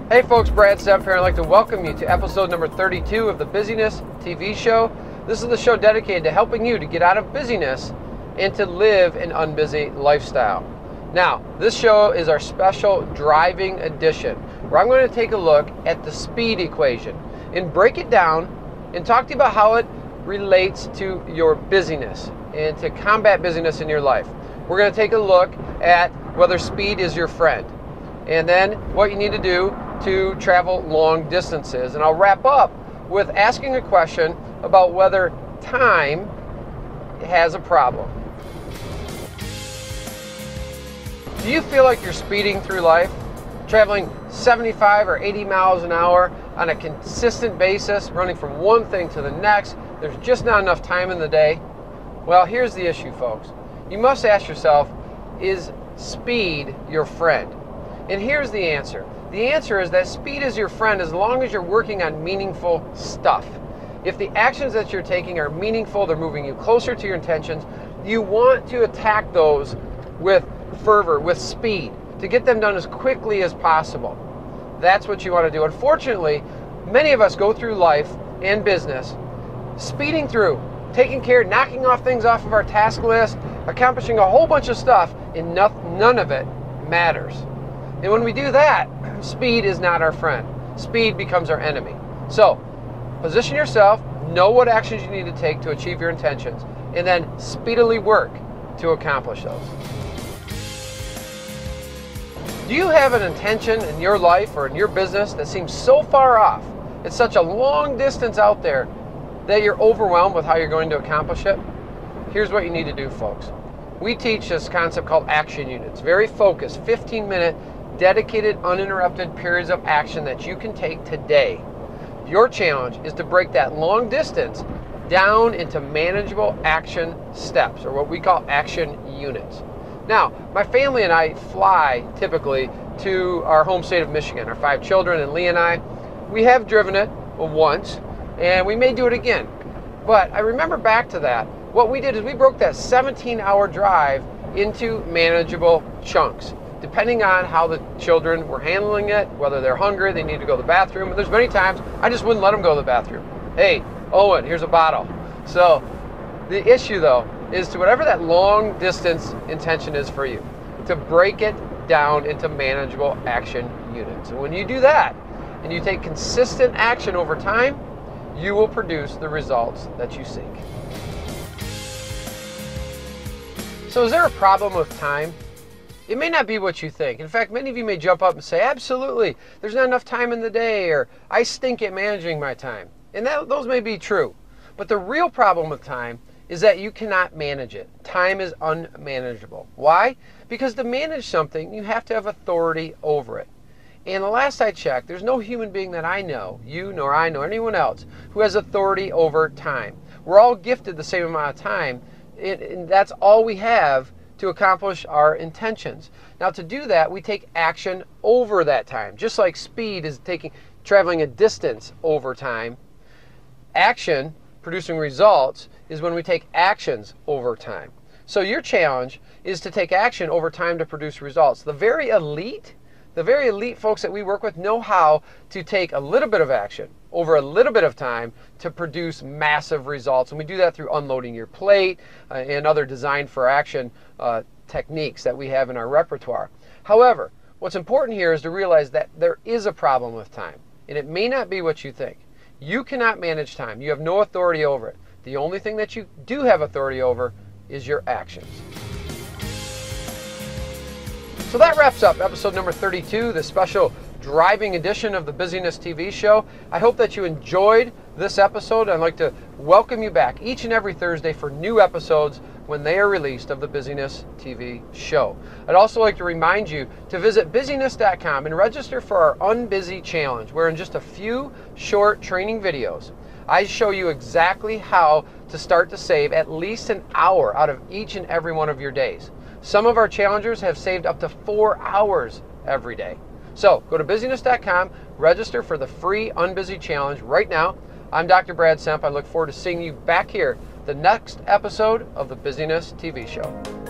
Hey folks, Brad Semp here. I'd like to welcome you to episode number 32 of the Busyness TV show. This is the show dedicated to helping you to get out of busyness and to live an unbusy lifestyle. Now, this show is our special driving edition, where I'm going to take a look at the speed equation and break it down and talk to you about how it relates to your busyness and to combat busyness in your life. We're going to take a look at whether speed is your friend, and then what you need to do to travel long distances. And I'll wrap up with asking a question about whether time has a problem. Do you feel like you're speeding through life, traveling 75 or 80 miles an hour on a consistent basis, running from one thing to the next? There's just not enough time in the day. Well, here's the issue, folks. You must ask yourself, is speed your friend? And here's the answer. The answer is that speed is your friend as long as you're working on meaningful stuff. If the actions that you're taking are meaningful, they're moving you closer to your intentions, you want to attack those with fervor, with speed, to get them done as quickly as possible. That's what you want to do. Unfortunately, many of us go through life and business speeding through, taking care, knocking off things off of our task list, accomplishing a whole bunch of stuff, and none of it matters. And when we do that, speed is not our friend. Speed becomes our enemy. So, position yourself, know what actions you need to take to achieve your intentions, and then speedily work to accomplish those. Do you have an intention in your life or in your business that seems so far off? It's such a long distance out there that you're overwhelmed with how you're going to accomplish it? Here's what you need to do, folks. We teach this concept called action units. Very focused, 15-minute, dedicated, uninterrupted periods of action that you can take today. Your challenge is to break that long distance down into manageable action steps, or what we call action units. Now, my family and I fly typically to our home state of Michigan, our 5 children and Lee and I. We have driven it once, and we may do it again. But I remember back to that, what we did is we broke that 17-hour drive into manageable chunks, depending on how the children were handling it, whether they're hungry, they need to go to the bathroom. And there's many times I just wouldn't let them go to the bathroom. Hey, Owen, here's a bottle. So the issue, though, is to whatever that long distance intention is for you, to break it down into manageable action units. And when you do that, and you take consistent action over time, you will produce the results that you seek. So is there a problem with time? It may not be what you think. In fact, many of you may jump up and say, absolutely, there's not enough time in the day, or I stink at managing my time. And those may be true. But the real problem with time is that you cannot manage it. Time is unmanageable. Why? Because to manage something, you have to have authority over it. And the last I checked, there's no human being that I know, you nor I nor anyone else, who has authority over time. We're all gifted the same amount of time, and that's all we have to accomplish our intentions. Now, to do that, we take action over that time. Just like speed is traveling a distance over time, action, producing results, is when we take actions over time. So your challenge is to take action over time to produce results. The very elite folks that we work with know how to take a little bit of action over a little bit of time to produce massive results. And we do that through unloading your plate and other design for action techniques that we have in our repertoire. However, what's important here is to realize that there is a problem with time, and it may not be what you think. You cannot manage time. You have no authority over it. The only thing that you do have authority over is your actions. So that wraps up episode number 32, the special driving edition of the Busyness TV show. I hope that you enjoyed this episode. I'd like to welcome you back each and every Thursday for new episodes when they are released of the Busyness TV show. I'd also like to remind you to visit busyness.com and register for our Unbusy Challenge, where in just a few short training videos, I show you exactly how to start to save at least an hour out of each and every one of your days. Some of our challengers have saved up to 4 hours every day. So go to busyness.com, register for the free Unbusy Challenge right now. I'm Dr. Brad Semp. I look forward to seeing you back here the next episode of the Busyness TV show.